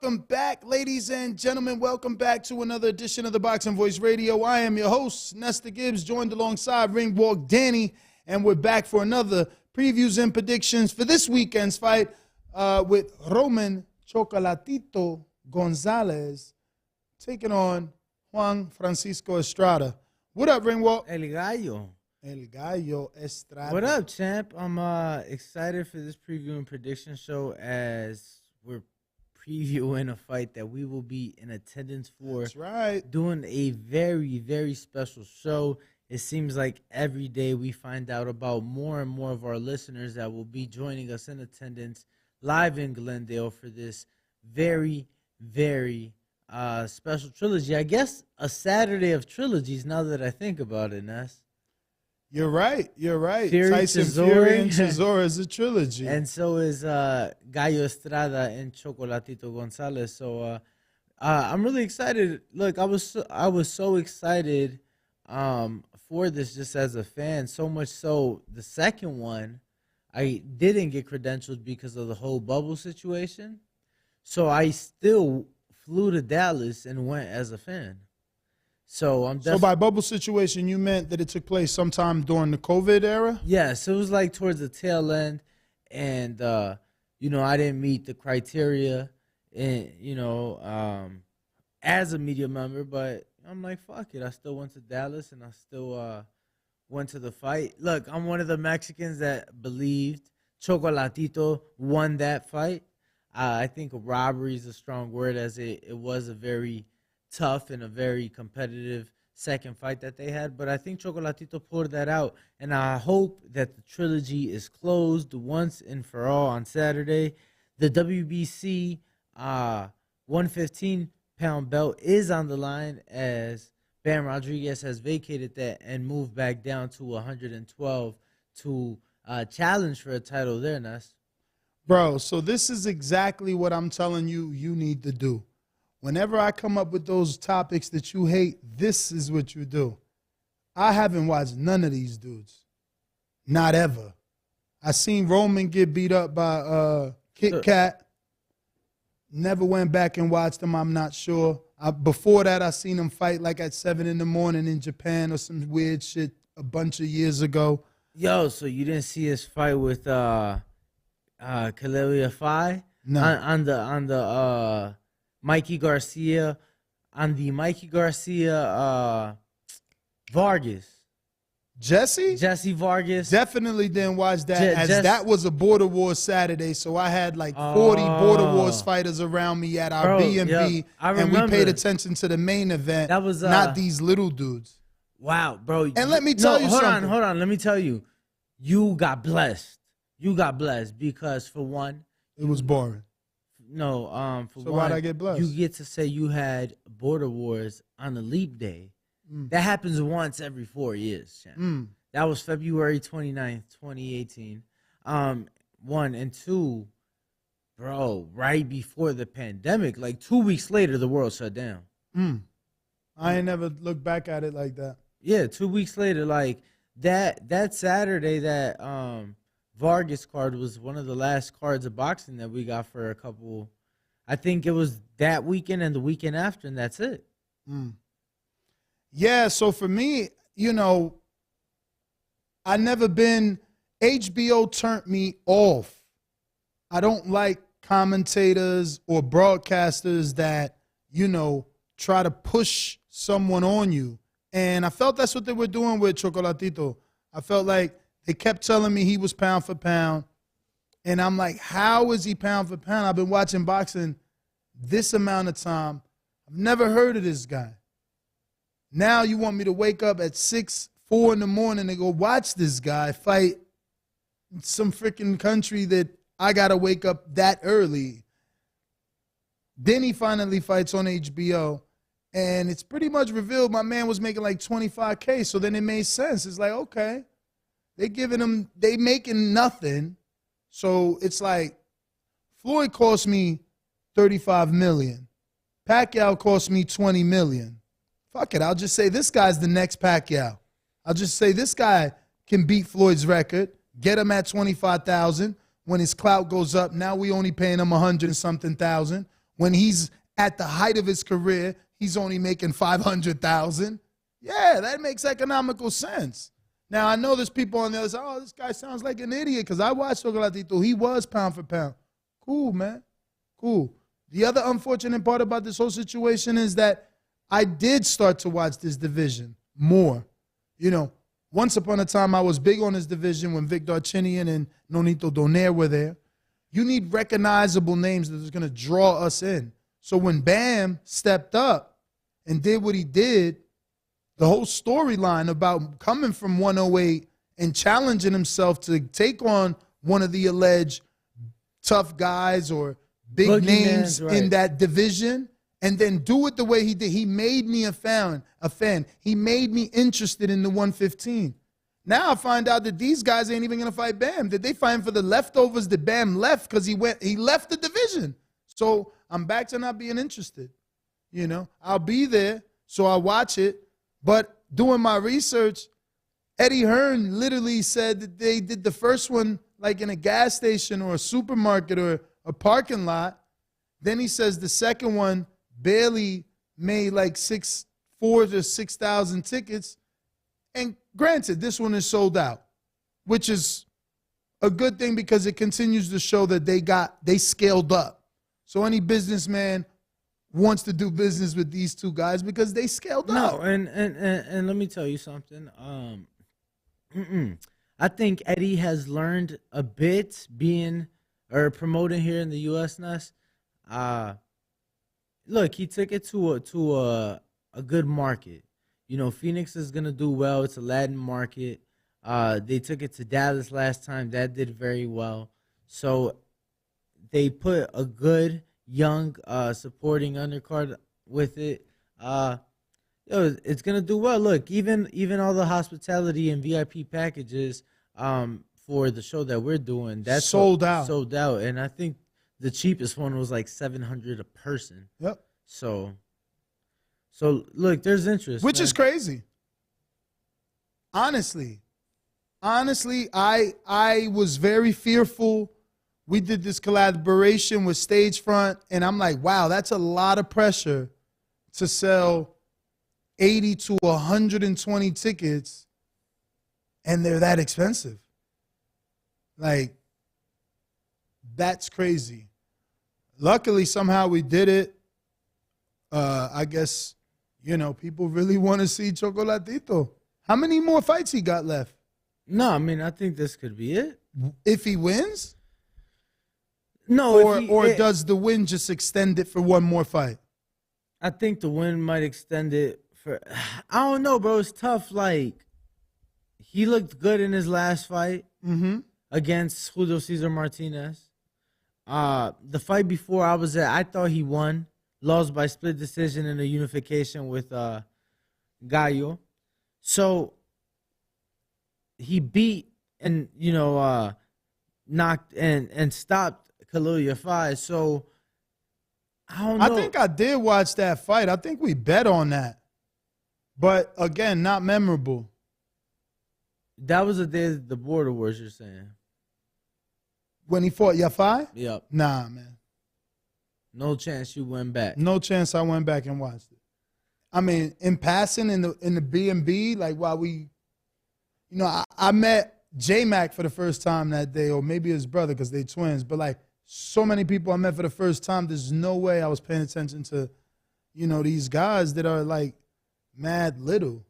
Welcome back, ladies and gentlemen. Welcome back to another edition of the Boxing Voice Radio. I am your host, Nestor Gibbs, joined alongside Ring Walk Danny, and we're back for another previews and predictions for this weekend's fight with Roman Chocolatito Gonzalez taking on Juan Francisco Estrada. What up, Ring Walk? El Gallo Estrada. What up, champ? I'm excited for this preview and prediction show as we're previewing a fight that we will be in attendance for. That's right. Doing a very, very special show. It seems like every day we find out about more and more of our listeners that will be joining us in attendance live in Glendale for this very, very special trilogy. I guess a Saturday of trilogies now that I think about it, Ness. You're right. Fury, Tyson Fury and Chisora is a trilogy. And so is Gallo Estrada and Chocolatito Gonzalez. So I'm really excited. Look, I was so excited for this just as a fan. So much so, the second one, I didn't get credentialed because of the whole bubble situation. So I still flew to Dallas and went as a fan. So by bubble situation, you meant that it took place sometime during the COVID era? Yes, it was like towards the tail end, and I didn't meet the criteria, and as a media member. But I'm like, fuck it, I still went to Dallas, and I still went to the fight. Look, I'm one of the Mexicans that believed Chocolatito won that fight. I think robbery is a strong word, as it was a very tough and a very competitive second fight that they had, but I think Chocolatito pulled that out, and I hope that the trilogy is closed once and for all on Saturday. The WBC 115-pound belt is on the line as Bam Rodriguez has vacated that and moved back down to 112 to challenge for a title there, Ness. Bro, so this is exactly what I'm telling you need to do. Whenever I come up with those topics that you hate, this is what you do. I haven't watched none of these dudes. Not ever. I seen Roman get beat up by Kit Kat. Never went back and watched him, I'm not sure. Before that, I seen him fight like at 7 in the morning in Japan or some weird shit a bunch of years ago. Yo, so you didn't see his fight with Kalelia Fai? No. On the Mikey Garcia, Vargas. Jesse Vargas. Definitely didn't watch that, that was a Border Wars Saturday, so I had like 40 Border Wars fighters around me at our B&B, and we paid attention to the main event, that was, not these little dudes. Wow, bro. And let me tell you something. Hold on. Let me tell you. You got blessed. Because, for one, it was boring. No, for so one, why'd I get blessed? You get to say you had Border Wars on a leap day. That happens once every 4 years. That was February 29th, 2018. One, and two, bro, right before the pandemic, like 2 weeks later, the world shut down. I ain't never looked back at it like that. Yeah, 2 weeks later, like that Saturday, that Vargas card was one of the last cards of boxing that we got for a couple. I think it was that weekend and the weekend after, and that's it. Yeah, so for me, I never been, HBO turned me off. I don't like commentators or broadcasters that, try to push someone on you. And I felt that's what they were doing with Chocolatito. I felt like they kept telling me he was pound for pound. And I'm like, how is he pound for pound? I've been watching boxing this amount of time. I've never heard of this guy. Now you want me to wake up at 4 in the morning and go watch this guy fight in some freaking country that I got to wake up that early. Then he finally fights on HBO. And it's pretty much revealed my man was making like $25K. So then it made sense. It's like, okay. They making nothing. So it's like, Floyd cost me $35 million. Pacquiao cost me $20 million. Fuck it, I'll just say this guy's the next Pacquiao. I'll just say this guy can beat Floyd's record, get him at $25,000. When his clout goes up, now we only paying him 100 and something thousand. when he's at the height of his career, he's only making $500,000. Yeah, that makes economical sense. Now, I know there's people on the other side, oh, this guy sounds like an idiot because I watched Chocolatito. He was pound for pound. Cool, man. Cool. The other unfortunate part about this whole situation is that I did start to watch this division more. You know, once upon a time, I was big on this division when Vic Darcinian and Nonito Donaire were there. You need recognizable names that is going to draw us in. So when Bam stepped up and did what he did, the whole storyline about coming from 108 and challenging himself to take on one of the alleged tough guys or big names in that division and then do it the way he did. He made me a fan. He made me interested in the 115. Now I find out that these guys ain't even going to fight Bam. Did they fight him for the leftovers that Bam left because he left the division? So I'm back to not being interested. You know, I'll be there, so I'll watch it. But doing my research, Eddie Hearn literally said that they did the first one like in a gas station or a supermarket or a parking lot. Then he says the second one barely made like 4,000 to 6,000 tickets. And granted, this one is sold out, which is a good thing because it continues to show that they scaled up. So any businessman wants to do business with these two guys because they scaled up. No, and let me tell you something. I think Eddie has learned a bit promoting here in the U.S. Nest. Look, he took it to a good market. You know, Phoenix is gonna do well. It's a Latin market. They took it to Dallas last time. That did very well. So they put a good young supporting undercard with it. It's gonna do well. Look, even all the hospitality and VIP packages for the show that we're doing, that's sold out. Sold out, and I think the cheapest one was like $700 a person. Yep. So look, there's interest, which is crazy. Honestly, I was very fearful. We did this collaboration with Stagefront, and I'm like, wow, that's a lot of pressure to sell 80 to 120 tickets, and they're that expensive. Like, that's crazy. Luckily, somehow we did it. I guess, you know, people really want to see Chocolatito. How many more fights he got left? No, I mean, I think this could be it. If he wins? No, does the win just extend it for one more fight? I think the win might extend it for. I don't know, bro. It's tough. Like, he looked good in his last fight against Julio Cesar Martinez. The fight before I was at, I thought he won. Lost by split decision in a unification with Gallo. So he beat and, knocked and stopped Khalil Yafai. So I don't know. I think I did watch that fight. I think we bet on that. But again, not memorable. That was the day of the border wars, you're saying. When he fought Yafai? Yep. Nah, man. No chance you went back. No chance I went back and watched it. I mean, in passing in the B&B, like while we, I met J-Mac for the first time that day, or maybe his brother because they twins. But like so many people I met for the first time, there's no way I was paying attention to, these guys that are like mad little.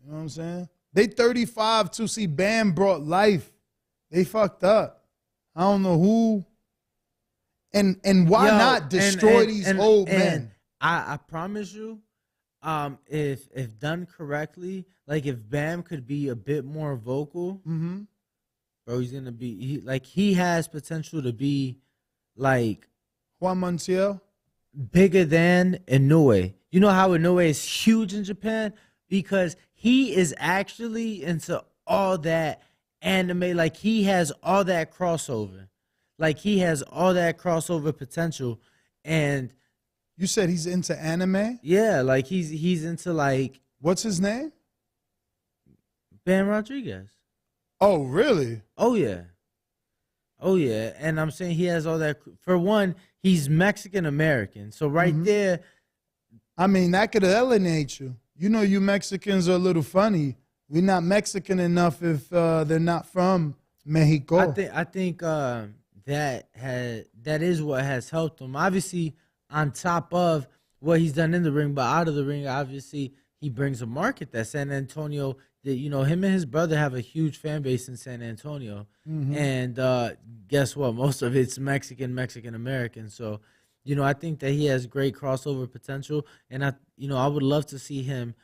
You know what I'm saying? They 35 to see Bam brought life. They fucked up. I don't know who. And why not destroy these old men? I promise you, if done correctly, like if Bam could be a bit more vocal, bro, he's gonna be he has potential to be like Juan Montiel, bigger than Inoue. You know how Inoue is huge in Japan because he is actually into all that anime. Like he has all that crossover. Like he has all that crossover potential, and you said he's into anime. Yeah, like he's into like what's his name? Bam Rodriguez. Oh, really? Oh yeah. Oh yeah, and I'm saying he has all that. For one, he's Mexican American, so right there, I mean, that could alienate you. You know, you Mexicans are a little funny. We're not Mexican enough if they're not from Mexico. I think that is what has helped him. Obviously, on top of what he's done in the ring, but out of the ring, obviously he brings a market that San Antonio. That him and his brother have a huge fan base in San Antonio, and guess what? Most of it's Mexican American. So, I think that he has great crossover potential, and I would love to see him.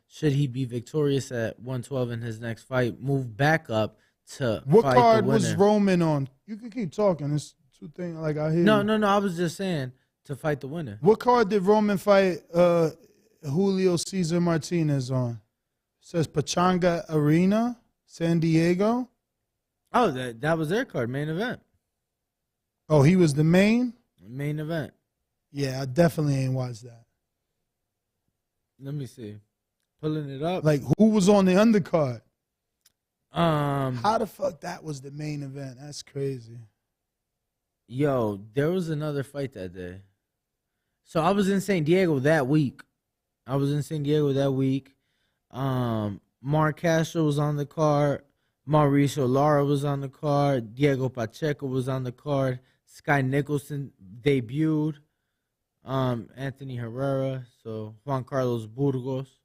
Should he be victorious at 112 in his next fight, move back up to What fight card the winner. was Roman on? You can keep talking. It's two things like I hear. No, you. no, no. I was just saying to fight the winner. What card did Roman fight Julio Cesar Martinez on? It says Pachanga Arena, San Diego. Oh, that was their card, main event. Oh, he was the main? Main event. Yeah, I definitely ain't watched that. Let me see. Pulling it up. Like, who was on the undercard? Um, How the fuck that was the main event? That's crazy. Yo, there was another fight that day. So I was in San Diego that week. Mark Castro was on the card. Mauricio Lara was on the card. Diego Pacheco was on the card. Sky Nicholson debuted. Anthony Herrera. So Juan Carlos Burgos.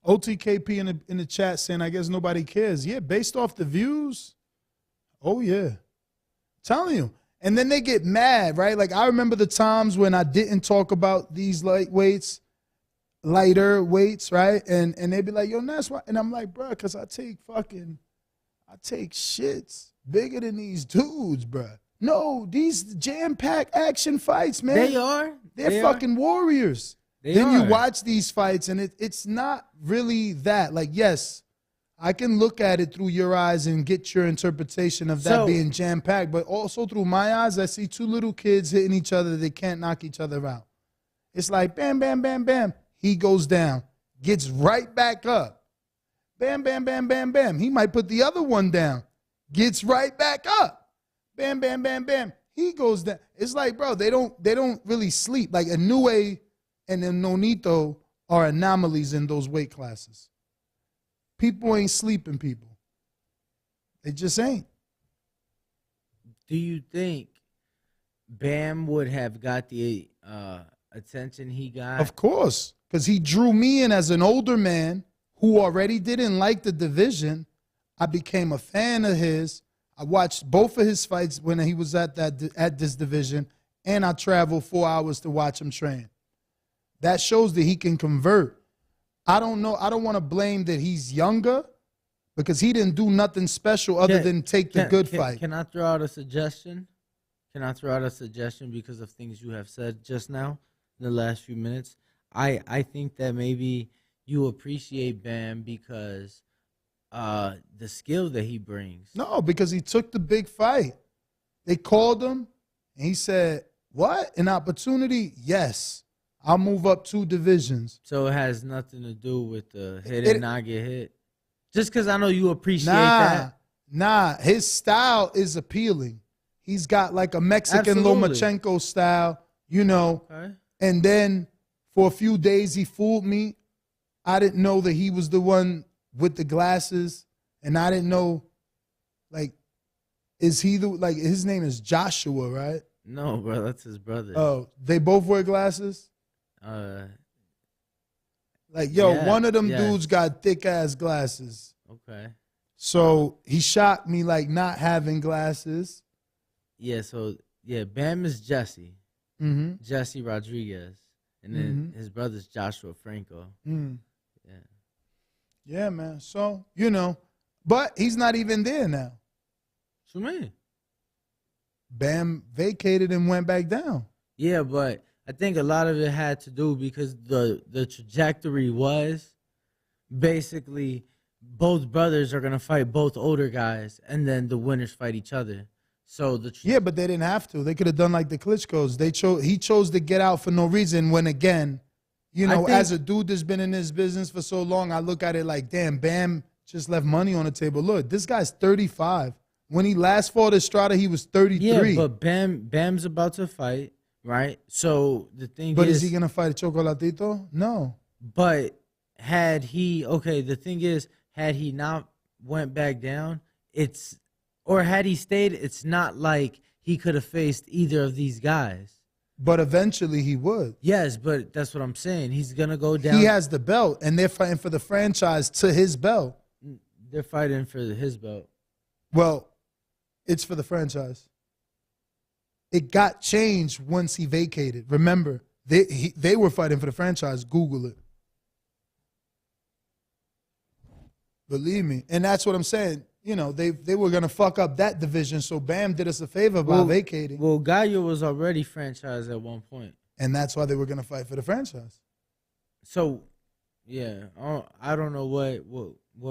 OTKP in the chat saying, I guess nobody cares. Yeah, based off the views. Oh, yeah. Telling you. And then they get mad, right? Like, I remember the times when I didn't talk about these lighter weights, right? And they'd be like, yo, that's why. And I'm like, bro, because I take shits bigger than these dudes, bro. No, these jam-packed action fights, man. They are. They're fucking warriors. Then are. you watch these fights, and it's not really that. Like, yes, I can look at it through your eyes and get your interpretation of that being jam-packed, but also through my eyes, I see two little kids hitting each other. They can't knock each other out. It's like bam, bam, bam, bam. He goes down, gets right back up. Bam, bam, bam, bam, bam. He might put the other one down, gets right back up. Bam, bam, bam, bam. He goes down. It's like, bro, they don't really sleep. Like Inoue and then Nonito are anomalies in those weight classes. People ain't sleeping, people. They just ain't. Do you think Bam would have got the attention he got? Of course, because he drew me in as an older man who already didn't like the division. I became a fan of his. I watched both of his fights when he was at this division, and I traveled 4 hours to watch him train. That shows that he can convert. I don't know. I don't want to blame that he's younger because he didn't do nothing special other than take the good fight. Can I throw out a suggestion? Because of things you have said just now in the last few minutes? I think that maybe you appreciate Bam because the skill that he brings. No, because he took the big fight. They called him, and he said, what? An opportunity? Yes. I'll move up 2 divisions. So it has nothing to do with the hit and not get hit? Just because I know you appreciate that. Nah. His style is appealing. He's got like a Mexican Lomachenko style, Okay. And then for a few days he fooled me. I didn't know that he was the one with the glasses. And I didn't know, like, his name is Joshua, right? No, bro, that's his brother. Oh, they both wear glasses? One of them dudes got thick-ass glasses. Okay. So he shocked me, like, not having glasses. Yeah, Bam is Jesse. Mm-hmm. Jesse Rodriguez. And then his brother's Joshua Franco. Mm. Yeah. Yeah, man. So, but he's not even there now. What you mean? Bam vacated and went back down. Yeah, but I think a lot of it had to do because the trajectory was basically both brothers are going to fight both older guys, and then the winners fight each other. So but they didn't have to. They could have done like the Klitschko's. He chose to get out for no reason when, again, as a dude that's been in this business for so long, I look at it like, damn, Bam just left money on the table. Look, this guy's 35 When he last fought Estrada, he was 33. Yeah, but Bam's about to fight, right? So the thing But is, is he gonna fight Chocolatito? No. but the thing is, had he not went back down, had he stayed, it's not like he could have faced either of these guys. But eventually he would. Yes, but that's what I'm saying. He's gonna go down. He has the belt, and they're fighting for the franchise to his belt. They're fighting for his belt. Well, it's for the franchise. It got changed once he vacated. Remember, they were fighting for the franchise. Google it. Believe me. And that's what I'm saying. You know, they were going to fuck up that division, so Bam did us a favor by vacating. Well, Gallo was already franchised at one point. And that's why they were going to fight for the franchise. So, yeah, I don't know what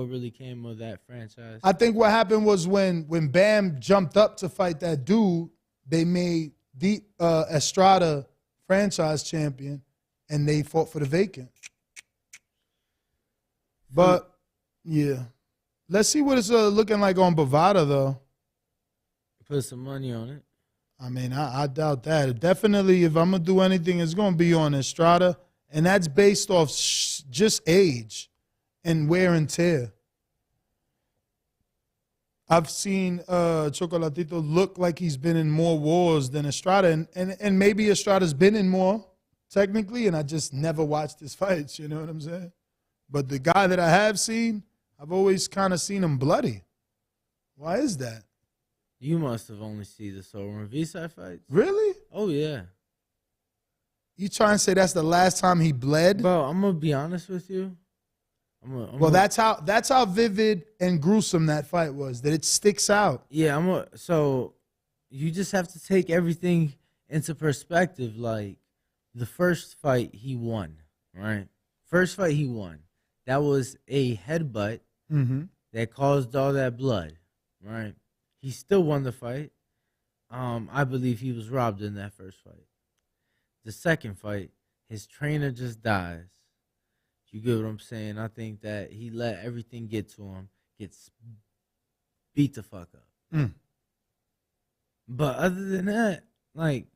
really came of that franchise. I think what happened was when Bam jumped up to fight that dude, they made the Estrada franchise champion, and they fought for the vacant. But, yeah. Let's see what it's looking like on Bovada, though. Put some money on it. I mean, I doubt that. Definitely, if I'm going to do anything, it's going to be on Estrada, and that's based off just age and wear and tear. I've seen Chocolatito look like he's been in more wars than Estrada, and maybe Estrada's been in more, technically, and I just never watched his fights, you know what I'm saying? But the guy that I have seen, I've always kind of seen him bloody. Why is that? You must have only seen the Soro and V-side fights. Really? Oh, yeah. You trying to say that's the last time he bled? Bro, I'm going to be honest with you. That's how vivid and gruesome that fight was, that it sticks out. Yeah, so you just have to take everything into perspective. Like, the first fight he won, right? First fight he won. That was a headbutt that caused all that blood, right? He still won the fight. I believe he was robbed in that first fight. The second fight, his trainer just dies. You get what I'm saying? I think that he let everything get to him, gets beat the fuck up. But other than that, like...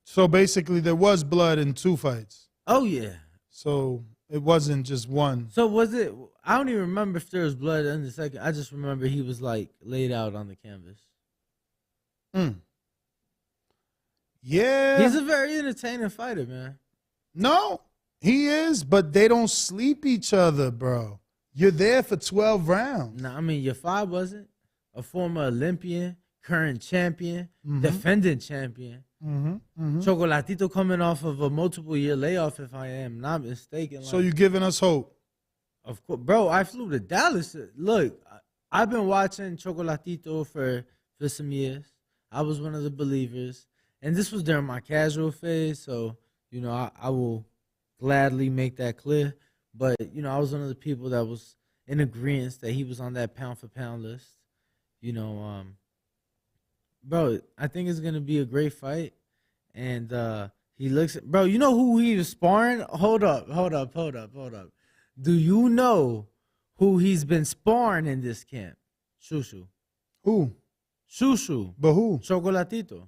So basically there was blood in 2 fights. Oh, yeah. So it wasn't just one. So was it... I don't even remember if there was blood in the second. I just remember he was, like, laid out on the canvas. Yeah. He's a very entertaining fighter, man. No, he is, but they don't sleep each other, bro. You're there for 12 rounds. Nah, I mean, your five wasn't a former Olympian, current champion, defending champion. Chocolatito coming off of a multiple-year layoff, if I am not mistaken. So you're giving us hope? Of course. Bro, I flew to Dallas. Look, I've been watching Chocolatito for some years. I was one of the believers. And this was during my casual phase, so, you know, I will gladly make that clear. But, you know, I was one of the people that was in agreement that he was on that pound-for-pound list. You know, bro, I think it's going to be a great fight. And he looks... Bro, you know who he was sparring? Hold up. Do you know who he's been sparring in this camp? Shushu. Who? Shushu. But who? Chocolatito.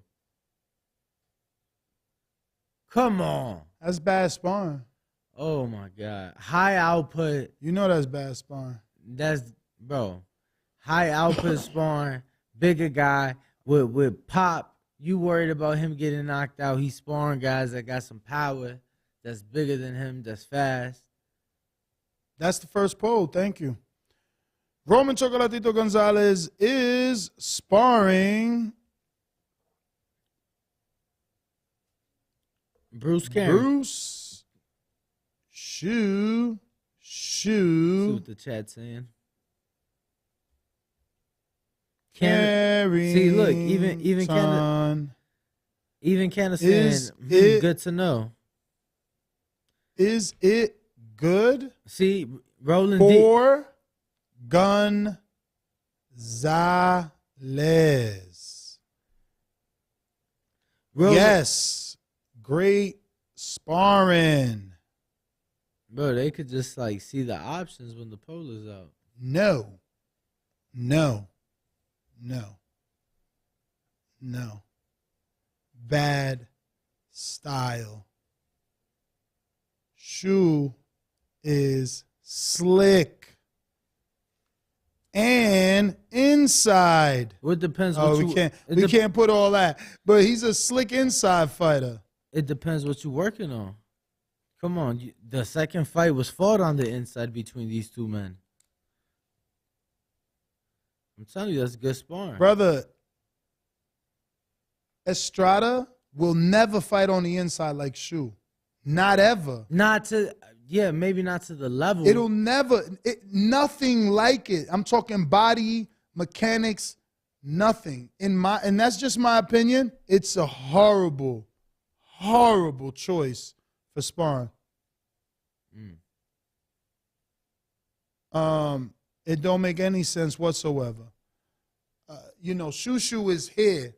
Come on. That's bad sparring. Oh, my God. High output. You know that's bad sparring. Bro, high output sparring, bigger guy with pop. You worried about him getting knocked out. He's sparring guys that got some power, that's bigger than him, that's fast. That's the first poll. Thank you. Roman Chocolatito Gonzalez is sparring Bruce Cameron. Bruce Shoo. See what the chat's saying. Carrying. See, look, even Candace saying, good to know. Is it good? See, rolling for Gonzalez. Yes. Great sparring. Bro, they could just like see the options when the poll is out. No. No. Bad style. Shu is slick. And inside. Well, it depends Oh, what we can't put all that. But he's a slick inside fighter. It depends what you're working on. Come on, the second fight was fought on the inside between these two men. I'm telling you, that's good sparring. Brother, Estrada will never fight on the inside like Shu. Not ever. Maybe not to the level. It'll never, nothing like it. I'm talking body, mechanics, nothing. And that's just my opinion. It's a horrible choice for sparring. It don't make any sense whatsoever. Shu is here.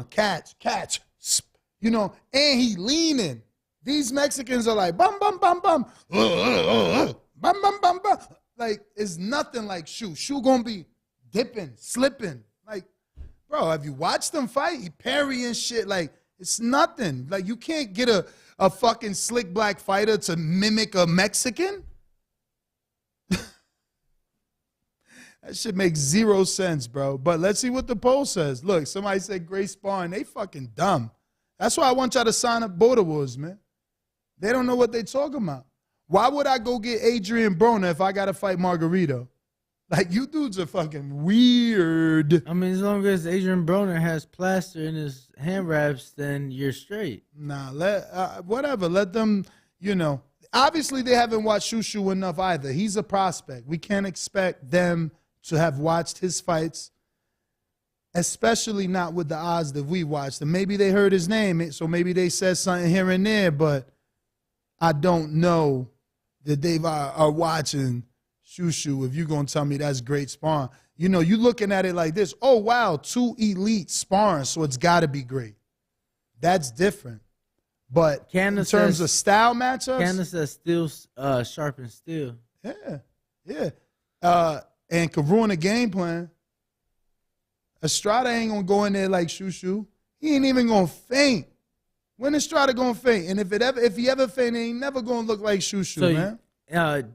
Catch. And he leaning. These Mexicans are like, bum, bum, bum, bum. Bum, bum, bum, bum. Like, it's nothing like Shu. Shu gonna be dipping, slipping. Like, bro, have you watched them fight? He parrying shit. Like, it's nothing. Like, you can't get a fucking slick black fighter to mimic a Mexican. That shit makes zero sense, bro. But let's see what the poll says. Look, somebody said great sparring. They fucking dumb. That's why I want y'all to sign up Border Wars, man. They don't know what they talking about. Why would I go get Adrian Broner if I got to fight Margarito? Like, you dudes are fucking weird. I mean, as long as Adrian Broner has plaster in his hand wraps, then you're straight. Nah, whatever. Let them, Obviously, they haven't watched Shushu enough either. He's a prospect. We can't expect them to have watched his fights, especially not with the odds that we watched. And maybe they heard his name, so maybe they said something here and there, but I don't know that they are watching Shushu if you're going to tell me that's great sparring. You looking at it like this. Oh, wow, two elite sparring, so it's got to be great. That's different. But in terms of style matchups. Candace says steel sharpens steel. Yeah. And could ruin the game plan. Estrada ain't going to go in there like Shushu. He ain't even going to faint. When Estrada going to faint? And if he ever faint, he ain't never going to look like Shushu, man.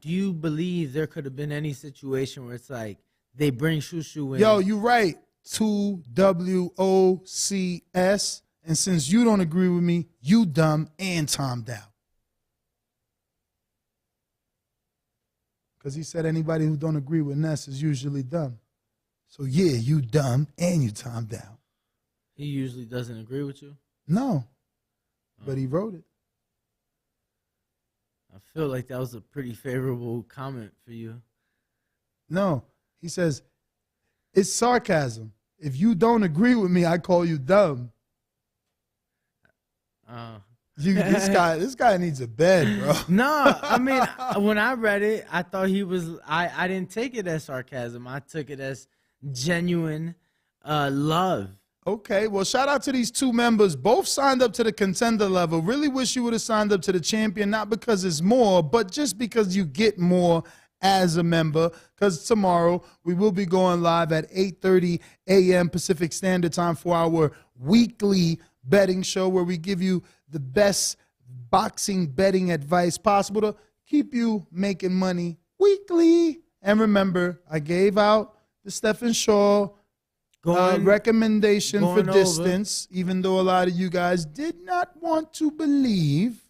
Do you believe there could have been any situation where it's like they bring Shushu in? Yo, you right. 2WOCS. And since you don't agree with me, you dumb and Tom Dow. Because he said anybody who don't agree with Ness is usually dumb. So, yeah, you dumb and you Tom Dow. He usually doesn't agree with you? No. But he wrote it. I feel like that was a pretty favorable comment for you. No. He says, it's sarcasm. If you don't agree with me, I call you dumb. This guy needs a bed, bro. No, I mean, when I read it, I thought he was. I didn't take it as sarcasm. I took it as genuine love. Okay, well, shout out to these two members. Both signed up to the contender level. Really wish you would have signed up to the champion, not because it's more, but just because you get more as a member. Because tomorrow we will be going live at 8:30 a.m. Pacific Standard Time for our weekly betting show where we give you the best boxing betting advice possible to keep you making money weekly. And remember, I gave out the Stephen Shaw recommendation for distance, even though a lot of you guys did not want to believe.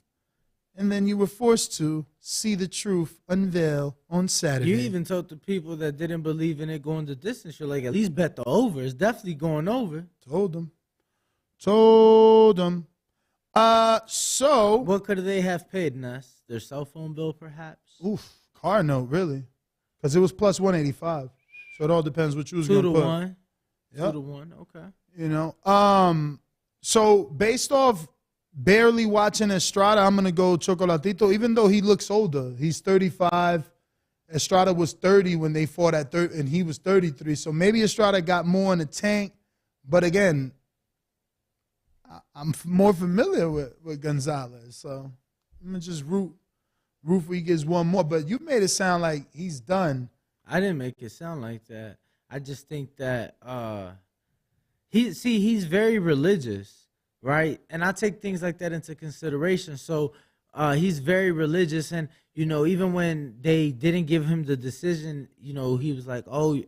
And then you were forced to see the truth unveil on Saturday. You even told the people that didn't believe in it going the distance, you're like, at least bet the over. It's definitely going over. Told them. So what could they have paid, Ness? Their cell phone bill, perhaps? Oof, car note, really. Because it was plus 185. So it all depends what you was going to put. 2 to 1. Yep. 2 to 1, okay. So based off barely watching Estrada, I'm going to go Chocolatito, even though he looks older. He's 35. Estrada was 30 when they fought at 30, and he was 33. So maybe Estrada got more in the tank. But again, I'm more familiar with Gonzalez, so I'm going to just root for he gets one more. But you made it sound like he's done. I didn't make it sound like that. I just think that he's very religious, right? And I take things like that into consideration. So he's very religious, and even when they didn't give him the decision, he was like, "Oh,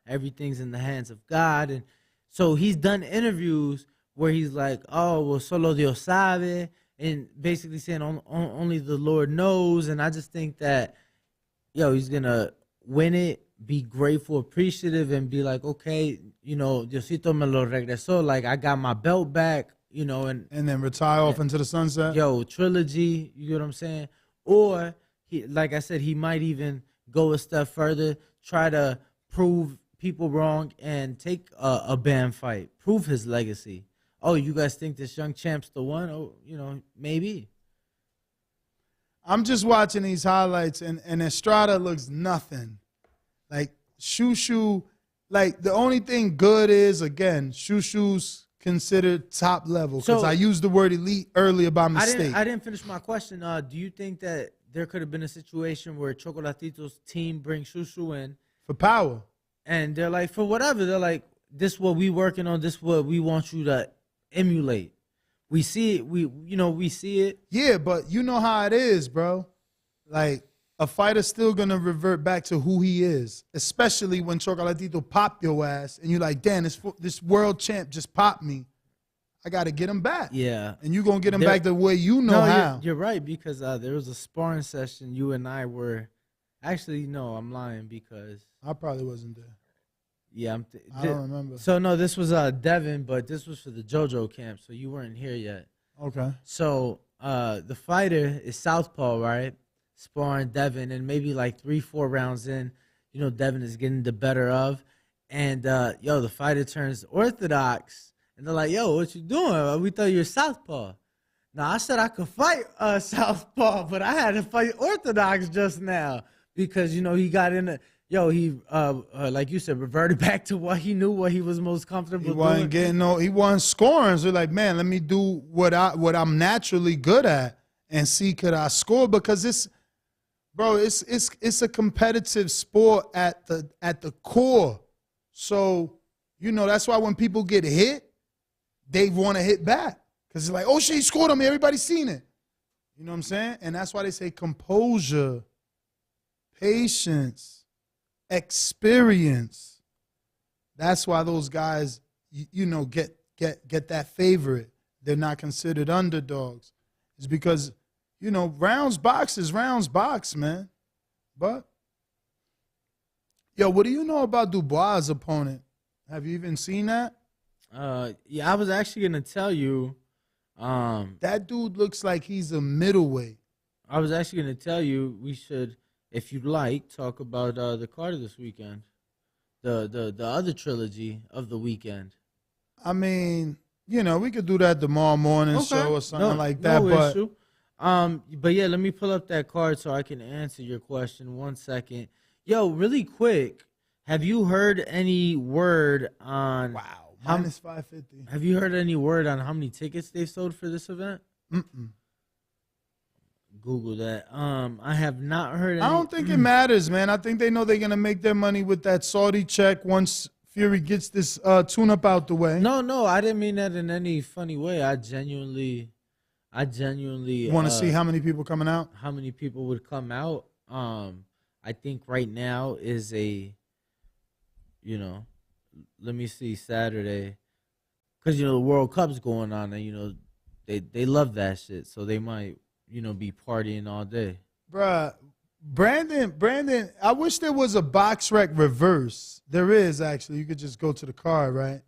everything's in the hands of God." And so he's done interviews where he's like, "Oh, well, solo Dios sabe," and basically saying only the Lord knows. And I just think that, he's gonna win it, be grateful, appreciative, and be like, okay, Diosito me lo regresó, like I got my belt back, and then retire off into the sunset. Trilogy, you get what I'm saying? Or like I said, he might even go a step further, try to prove people wrong and take a band fight, prove his legacy. Oh, you guys think this young champ's the one? Oh, maybe. I'm just watching these highlights, and Estrada looks nothing. Like, Shushu, like, the only thing good is, again, Shushu's considered top level, because I used the word elite earlier by mistake. I didn't finish my question. Do you think that there could have been a situation where Chocolatito's team brings Shushu in? For power. And they're like, for whatever, they're like, this is what we working on, this is what we want you to emulate. We see it, we see it. Yeah, but you know how it is, bro. Like, a fighter's still going to revert back to who he is, especially when Chocolatito popped your ass, and you're like, damn, this world champ just popped me. I got to get him back. Yeah. And you're going to get him back the way you know how. You're right, because there was a sparring session you and I were – actually, no, I'm lying because – I probably wasn't there. Yeah, I don't remember. So, no, this was Devin, but this was for the JoJo camp, so you weren't here yet. Okay. So, the fighter is southpaw, right? Sparring Devin, and maybe like 3-4 rounds in, Devin is getting the better of. And, the fighter turns orthodox, and they're like, yo, what you doing? We thought you were southpaw. Now, I said I could fight southpaw, but I had to fight orthodox just now because, he got in a... he like you said, reverted back to what he knew, what he was most comfortable doing. He wasn't scoring. So like, man, let me do what I'm naturally good at and see could I score, because it's a competitive sport at the core. So, that's why when people get hit, they want to hit back, because it's like, oh shit, he scored on me. Everybody's seen it. You know what I'm saying? And that's why they say composure, patience, experience. That's why those guys, get that favorite. They're not considered underdogs. It's because, rounds box, man. But, what do you know about Dubois' opponent? Have you even seen that? Yeah, I was actually gonna tell you. That dude looks like he's a middleweight. I was actually gonna tell you we should, if you'd like, talk about the card of this weekend, the other trilogy of the weekend. I mean, we could do that tomorrow morning show or something like that. No issue. But yeah, let me pull up that card so I can answer your question. 1 second. Yo, really quick, have you heard any word on? Wow, minus 550. Have you heard any word on how many tickets they've sold for this event? Google that. I have not heard. I don't think it matters, man. I think they know they're gonna make their money with that Saudi check once Fury gets this tune-up out the way. No, I didn't mean that in any funny way. I genuinely want to see how many people coming out. How many people would come out? I think right now is let me see, Saturday, because the World Cup's going on, and they love that shit, so they might be partying all day. Bruh, Brandon, I wish there was a box rec reverse. There is, actually. You could just go to the card, right?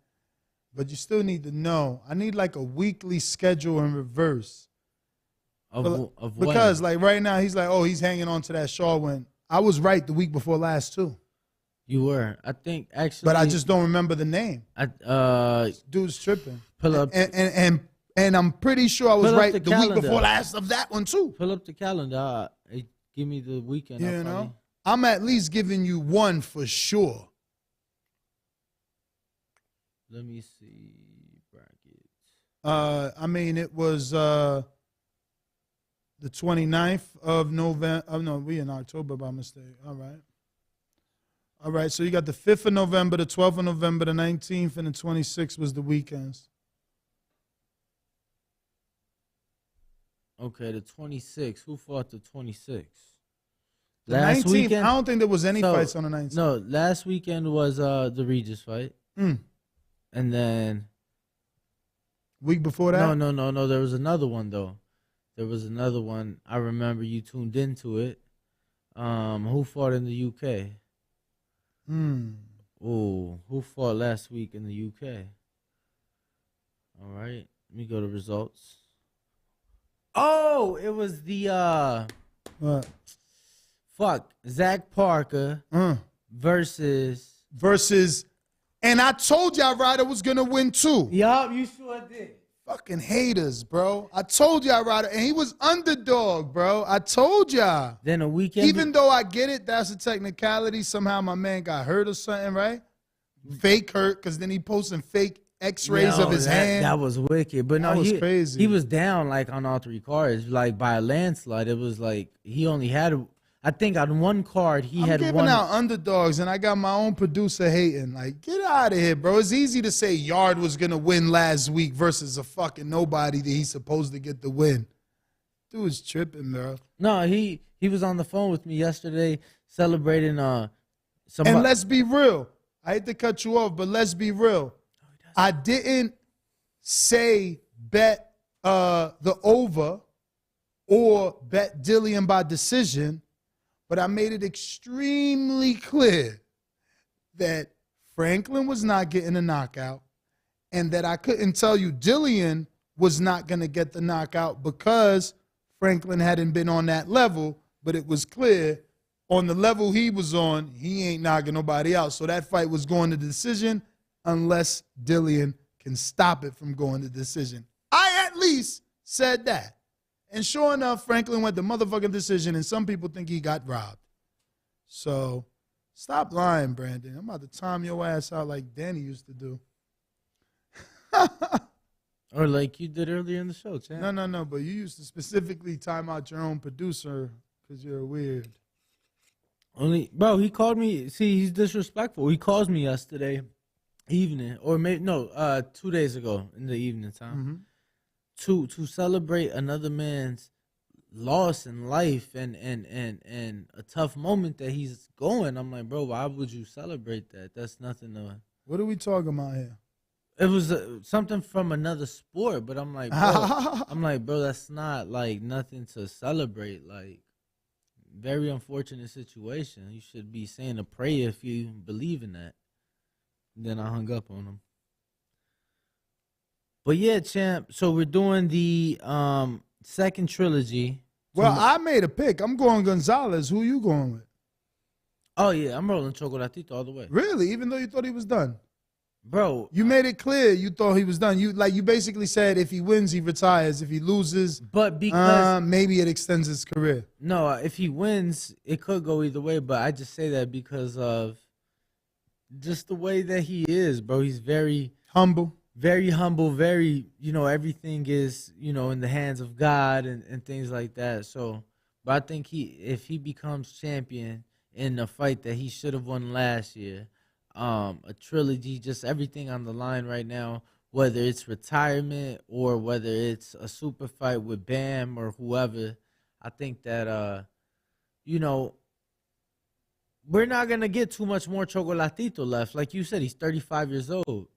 But you still need to know. I need like a weekly schedule in reverse. Of because like right now he's like, oh, he's hanging on to that Shaw win. I was right the week before last too. You were, I think, actually. But I just don't remember the name. Dude's tripping. Pull up and I'm pretty sure I was right the week before last of that one too. Pull up the calendar. Give me the weekend. I'm at least giving you one for sure. Let me see brackets. I mean, it was the 29th of November. Oh no, we in October by mistake. All right. All right, so you got the 5th of November, the 12th of November, the 19th, and the 26th was the weekends. Okay, the 26th. Who fought the 26th? The 19th, I don't think there was any fights on the 19th. No, last weekend was the Regis fight. And then week before that? No. There was another one though. There was another one. I remember you tuned into it. Who fought in the UK? Oh, who fought last week in the UK? All right, let me go to results. Oh, it was the what? Fuck, Zach Parker versus, and I told y'all Ryder was gonna win too. Yup, you sure did. Fucking haters, bro. I told y'all Ryder, and he was underdog, bro. I told y'all. Then a weekend. Even though I get it, that's a technicality. Somehow my man got hurt or something, right? Fake hurt, because then he posting fake X-rays of his hand. That was wicked. But that was crazy. He was down like on all 3 cards, like by a landslide. It was like he only had, I think on one card he had one. I'm giving out underdogs, and I got my own producer hating. Like, get out of here, bro. It's easy to say Yard was going to win last week versus a fucking nobody that he's supposed to get the win. Dude's tripping, bro. No, he was on the phone with me yesterday celebrating some. And let's be real. I hate to cut you off, but let's be real. I didn't say bet the over or bet Dillian by decision, but I made it extremely clear that Franklin was not getting a knockout and that I couldn't tell you Dillian was not going to get the knockout because Franklin hadn't been on that level, but it was clear on the level he was on, he ain't knocking nobody out. So that fight was going to decision unless Dillian can stop it from going to decision. I at least said that. And sure enough, Franklin went to motherfucking decision, and some people think he got robbed. So stop lying, Brandon. I'm about to time your ass out like Danny used to do. Or like you did earlier in the show, Chad. No, but you used to specifically time out your own producer because you're weird. Bro, he called me. See, he's disrespectful. He calls me yesterday evening, or maybe 2 days ago in the evening time, to celebrate another man's loss in life and a tough moment that he's going. I'm like, bro, why would you celebrate that? That's nothing to. What are we talking about here? It was something from another sport, but I'm like, bro, that's not like nothing to celebrate. Like, very unfortunate situation. You should be saying a prayer if you believe in that. Then I hung up on him. But yeah, champ. So we're doing the second trilogy. Well, I made a pick. I'm going Gonzalez. Who you going with? Oh yeah, I'm rolling Chocolatito all the way. Really? Even though you thought he was done? Bro, you made it clear you thought he was done. You basically said if he wins, he retires. If he loses, but because maybe it extends his career. No, if he wins, it could go either way. But I just say that because of just the way that he is, bro. He's very humble. Very, everything is, in the hands of God and things like that. So, but I think if he becomes champion in a fight that he should have won last year, a trilogy, just everything on the line right now, whether it's retirement or whether it's a super fight with Bam or whoever, I think that, we're not going to get too much more Chocolatito left. Like you said, he's 35 years old.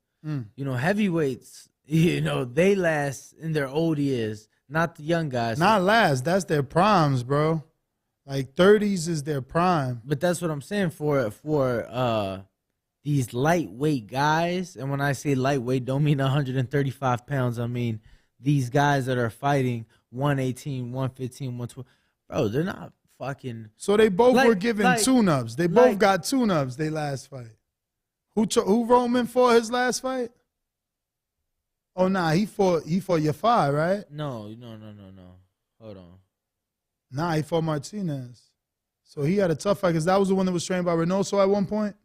Heavyweights, they last in their old years, not the young guys. Not last. That's their primes, bro. Like 30s is their prime. But that's what I'm saying for these lightweight guys. And when I say lightweight, don't mean 135 pounds. I mean these guys that are fighting 118, 115, 112. Bro, they're not fucking. So they both were given tune-ups. They both got tune-ups they last fight. Who Roman fought his last fight? Oh nah, he fought Yafai, right? No. Hold on. Nah, he fought Martinez. So he had a tough fight because that was the one that was trained by Reynoso at one point.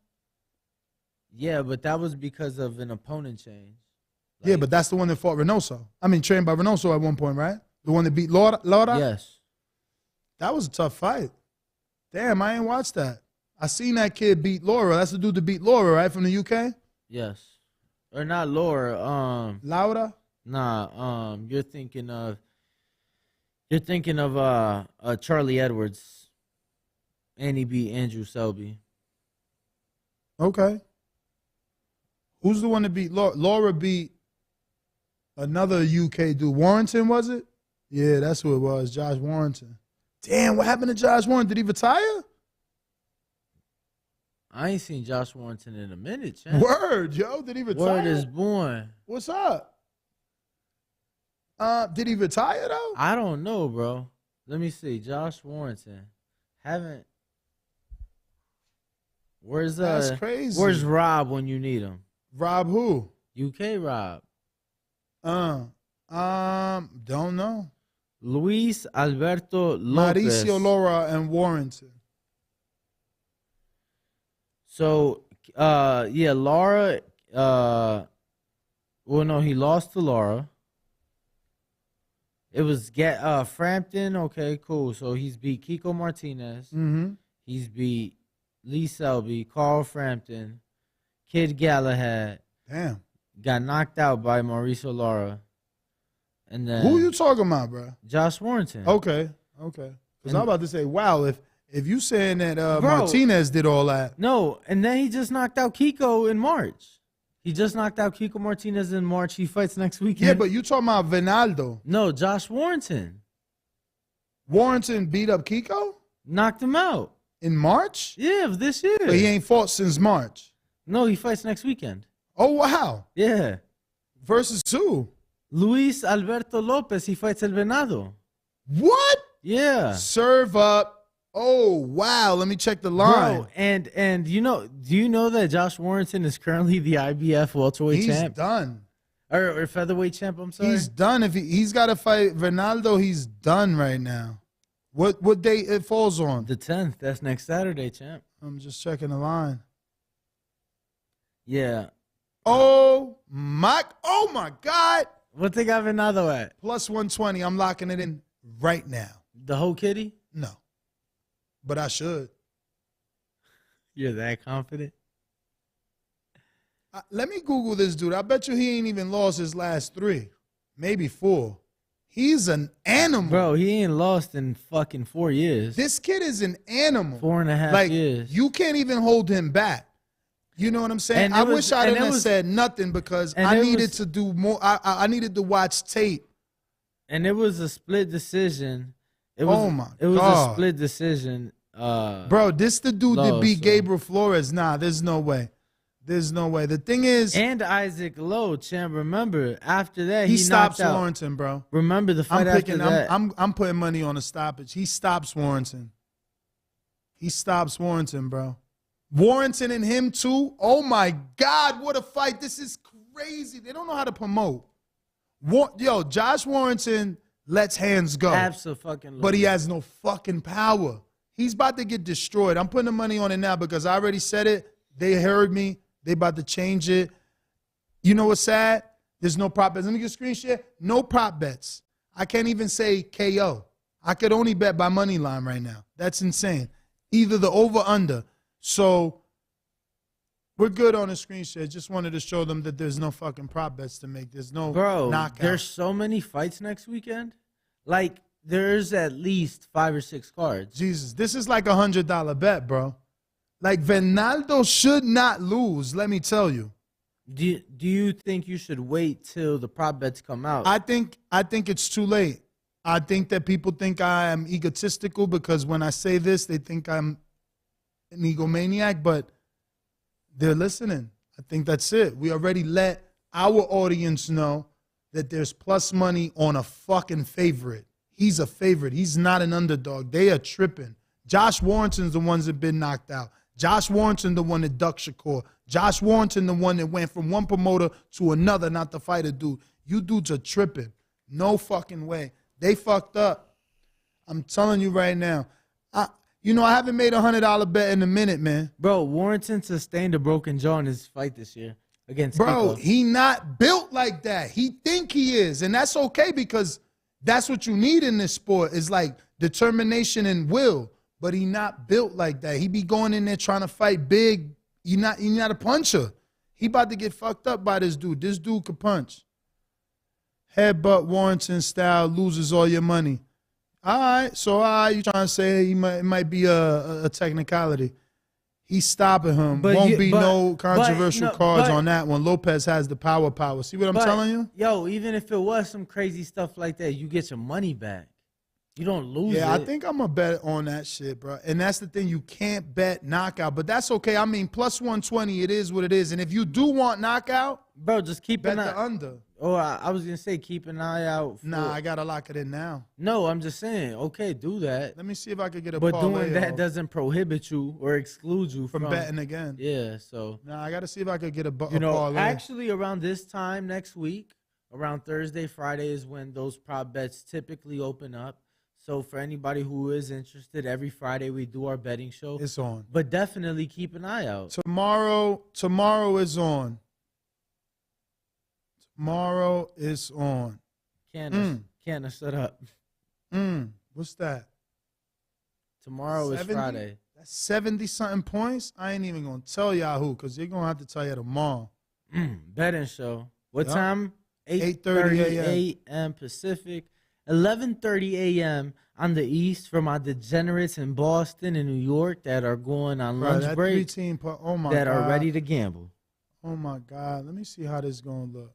Yeah, but that was because of an opponent change. Yeah, but that's the one that fought Reynoso. I mean, trained by Reynoso at one point, right? The one that beat Laura? Yes. That was a tough fight. Damn, I ain't watched that. I seen that kid beat Laura. That's the dude that beat Laura, right, from the UK? Yes. Or not Laura. Laura? Nah. You're thinking of Charlie Edwards, and he beat Andrew Selby. Okay. Who's the one that beat Laura? Laura beat another UK dude. Warrington, was it? Yeah, that's who it was. Josh Warrington. Damn, what happened to Josh Warrington? Did he retire? I ain't seen Josh Warrington in a minute, champ. Word, yo. Did he retire? Word is born. What's up? Did he retire though? I don't know, bro. Let me see. Josh Warrington. That's crazy. Where's Rob when you need him? Rob who? UK Rob. Don't know. Luis Alberto Lopez. Mauricio Laura and Warrington. So, Laura. Well, no, he lost to Laura. It was Frampton. Okay, cool. So he's beat Kiko Martinez. Mm-hmm. He's beat Lee Selby, Carl Frampton, Kid Galahad. Damn. Got knocked out by Mauricio Lara. And then Who you talking about, bro? Josh Warrington. Okay. Because I'm about to say, wow, if you saying that Bro, Martinez did all that. No, and then he just knocked out Kiko in March. He just knocked out Kiko Martinez in March. He fights next weekend. Yeah, but you talking about Vinaldo. No, Josh Warrington. Warrington beat up Kiko? Knocked him out. In March? Yeah, of this year. But he ain't fought since March. No, he fights next weekend. Oh, wow. Yeah. Versus who? Luis Alberto Lopez. He fights El Venado. What? Yeah. Serve up. Oh, wow. Let me check the line. Bro, and do you know that Josh Warrington is currently the IBF welterweight champ? He's done. Or featherweight champ, I'm sorry. He's done. If he's got to fight Ronaldo, he's done right now. What date it falls on? The 10th. That's next Saturday, champ. I'm just checking the line. Yeah. Oh my God. What they got Venado at? Plus 120. I'm locking it in right now. The whole kitty? No. But I should. You're that confident? Let me Google this dude. I bet you he ain't even lost his last 3. Maybe 4. He's an animal. Bro, he ain't lost in fucking 4 years. This kid is an animal. 4.5 years. You can't even hold him back. You know what I'm saying? I wish I didn't have said nothing because I needed to do more. I needed to watch tape. And it was a split decision. It was a split decision. Bro, this the dude that beat Gabriel Flores. Nah, there's no way. There's no way. The thing is, and Isaac Lowe, champ. Remember, after that he stops Warrington, bro. Remember the fight after that. I'm putting money on a stoppage. He stops Warrington. He stops Warrington, bro. Warrington and him too. Oh my God, what a fight! This is crazy. They don't know how to promote. Josh Warrington lets hands go. Absolutely. But he has no fucking power. He's about to get destroyed. I'm putting the money on it now because I already said it. They heard me. They about to change it. You know what's sad? There's no prop bets. Let me get a screen share. No prop bets. I can't even say KO. I could only bet by money line right now. That's insane. Either the over under. So we're good on the screen share. Just wanted to show them that there's no fucking prop bets to make. There's no knockout. There's so many fights next weekend. Like there's at least 5 or 6 cards. Jesus, this is like $100 bet, bro. Like, Venaldo should not lose, let me tell you. Do you think you should wait till the prop bets come out? I think it's too late. I think that people think I am egotistical because when I say this, they think I'm an egomaniac, but they're listening. I think that's it. We already let our audience know that there's plus money on a fucking favorite. He's a favorite. He's not an underdog. They are tripping. Josh Warrington's the ones that been knocked out. Josh Warrington, the one that ducked Shakur. Josh Warrington, the one that went from one promoter to another not to fight a dude. You dudes are tripping. No fucking way. They fucked up. I'm telling you right now. I haven't made a $100 bet in a minute, man. Bro, Warrington sustained a broken jaw in his fight this year against Bro, Kiko. he not built like that. He think he is, and that's okay because that's what you need in this sport is like determination and will. but he not built like that. He be going in there trying to fight big. He not a puncher. He about to get fucked up by this dude. This dude could punch. Headbutt Warrington style, loses all your money. All right, so you trying to say it might be a technicality. He's stopping him. Won't be no controversial cards on that one. Lopez has the power. See what I'm telling you? Yo, even if it was some crazy stuff like that, you get your money back. You don't lose it. Yeah, I think I'm going to bet on that shit, bro. And that's the thing. You can't bet knockout, but that's okay. I mean, plus 120, it is what it is. And if you do want knockout, bro, just keep bet the under. Oh, I was going to say keep an eye out. Nah, I got to lock it in now. No, I'm just saying, okay, do that. Let me see if I could get a parlay. But doing that doesn't prohibit you or exclude you from betting again. Yeah, so. Nah, I got to see if I could get a parlay. You know, actually around this time next week, around Thursday, Friday is when those prop bets typically open up. So for anybody who is interested, every Friday we do our betting show. It's on. But definitely keep an eye out. Tomorrow is on. Tomorrow is on. Canna, shut up. What's that? Tomorrow 70? Is Friday. That's 70-something points? I ain't even going to tell y'all who, because they're going to have to tell you tomorrow. Betting show. What time? 8:30 a.m. Pacific. 11:30 a.m. on the East for my degenerates in Boston and New York that are going on lunch break, that are ready to gamble. Oh, my God. Let me see how this is going to look.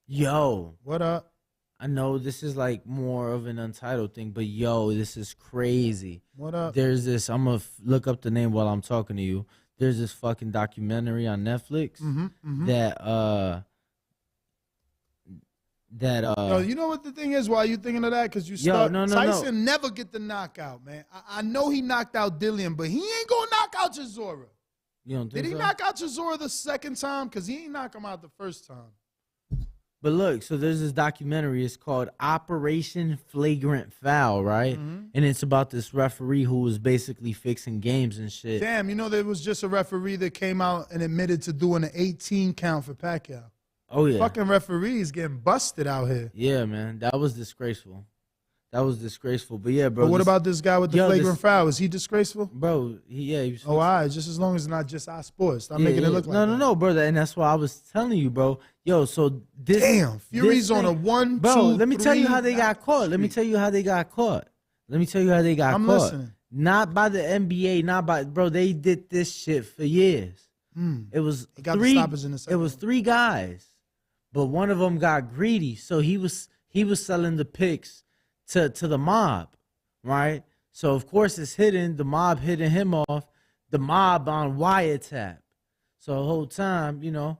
Yo. What up? I know this is like more of an Untitled thing, but yo, this is crazy. What up? There's this, I'm going to look up the name while I'm talking to you. There's this fucking documentary on Netflix that Yo, you know what the thing is? Why you thinking of that? Because you start. Tyson never get the knockout, man. I know he knocked out Dillian, but he ain't gonna knock out Chisora. You don't think Did he knock out Chisora the second time? Because he ain't knock him out the first time. But look, so there's this documentary. It's called Operation Flagrant Foul, right? And it's about this referee who was basically fixing games and shit. Damn, you know there was just a referee that came out and admitted to doing an 18 count for Pacquiao. Oh, yeah. Fucking referees getting busted out here. Yeah, man. That was disgraceful. But, yeah, bro. But what about this guy with the flagrant foul? Is he disgraceful? Bro, he was all right. Just as long as it's not just our sports. Stop making it look like that. No, brother. And that's why I was telling you, bro. Yo, so this. Damn, Fury's on a 1, bro, 2, let me 3, tell you how they got caught. Let me tell you how they got caught. I'm listening. Not by the NBA, not by. Bro, they did this shit for years. It was It was 3 guys. But one of them got greedy, so he was selling the picks to the mob, right? So of course it's hidden. The mob hitting him off. The mob on wiretap. So the whole time, you know,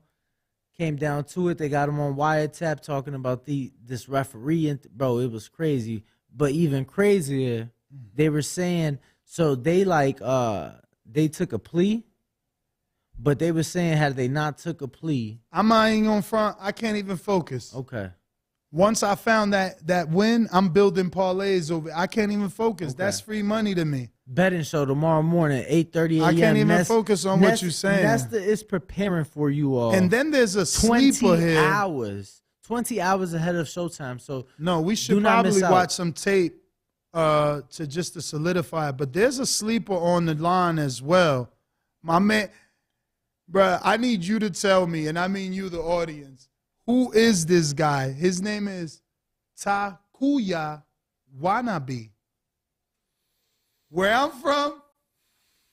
came down to it. They got him on wiretap talking about this referee, and bro, it was crazy. But even crazier, they were saying so they they took a plea. But they were saying, had they not took a plea, I'm not even on front. I can't even focus. Okay. Once I found that win, I'm building parlays over. I can't even focus. Okay. That's free money to me. Betting show tomorrow morning, 8:30 a.m. I can't even focus on what you're saying. It's preparing for you all. And then there's a sleeper here. 20 hours ahead of showtime. So no, we should probably watch some tape to solidify it. But there's a sleeper on the line as well. My man. Bruh, I need you to tell me, and I mean you, the audience, who is this guy? His name is Takuya Wanabe. Where I'm from,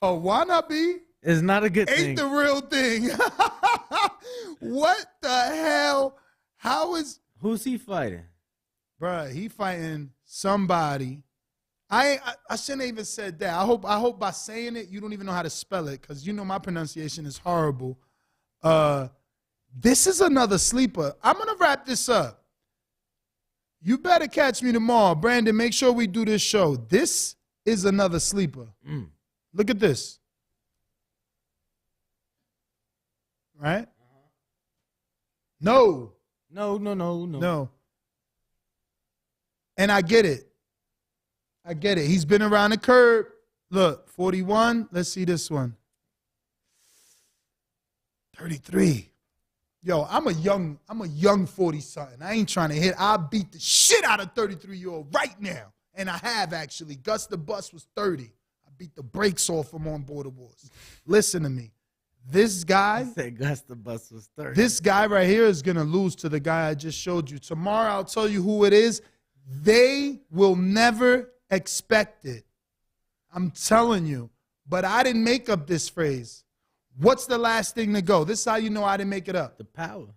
a wannabe is not a good thing. Ain't the real thing. What the hell? Who's he fighting? Bruh, he fighting somebody. I shouldn't have even said that. I hope by saying it, you don't even know how to spell it, because you know my pronunciation is horrible. This is another sleeper. I'm going to wrap this up. You better catch me tomorrow. Brandon, make sure we do this show. This is another sleeper. Look at this. Right? No. No. And I get it. He's been around the curb. Look, 41. Let's see this one. 33. Yo, I'm a young 40-something. I ain't trying to hit. I'll beat the shit out of 33-year-old right now. And I have, actually. Gus the Bus was 30. I beat the brakes off him on Border Wars. Listen to me. This guy, said Gus the Bus was 30. this guy right here is going to lose to the guy I just showed you. Tomorrow I'll tell you who it is. They will never expect it. I'm telling you. But I didn't make up this phrase. What's the last thing to go? This is how you know I didn't make it up. The power.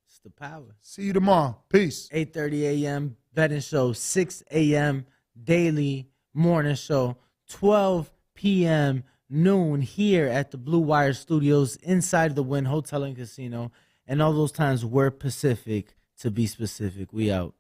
It's the power. See you tomorrow. Peace. 8:30 a.m. betting show. 6 a.m. daily morning show. 12 p.m. noon here at the Blue Wire Studios inside the Wynn Hotel and Casino. And all those times we're Pacific, to be specific. We out.